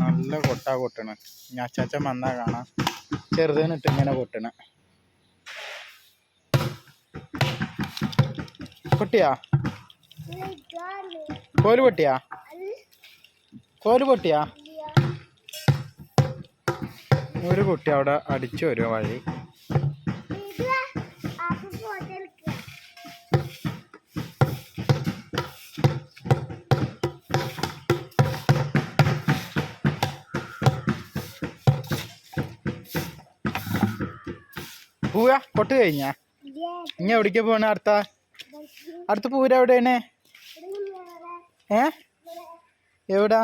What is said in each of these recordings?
നല്ല കൊട്ടാ കൊട്ടണ. ഞാൻ അച്ചാച്ചൻ വന്നാ കാണാം. ചെറുതിനിട്ട് ഇങ്ങനെ കൊട്ടണ. പൊട്ടിയാ? കോല് പൊട്ടിയാ? കോല് പൊട്ടിയാ? ഒരു കുട്ടി അവിടെ അടിച്ചു വരുമോ വഴി? പൂവ കൊട്ട് കഴിഞ്ഞാ? ഇനി എവിടേക്കാ പോണ? അടുത്ത പൂര എവിടെയാണ്? എവിടാ?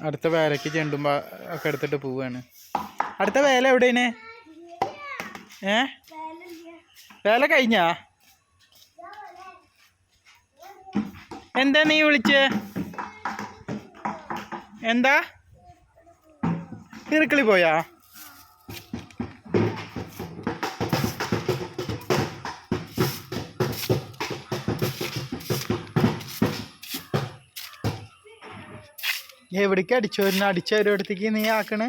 അടുത്ത വേലക്ക് ചെണ്ടുമ്പോ ഒക്കെ എടുത്തിട്ട് പോവാണ്. അടുത്ത വേല എവിടെയാണ്? വേല കഴിഞ്ഞാ? എന്താ നീ വിളിച്ചേ? എന്താ ഇറുക്കളി പോയാ? എവിടേക്ക് അടിച്ചോരുന്ന? അടിച്ചോരടുത്തേക്ക് നീ ആക്കണേ?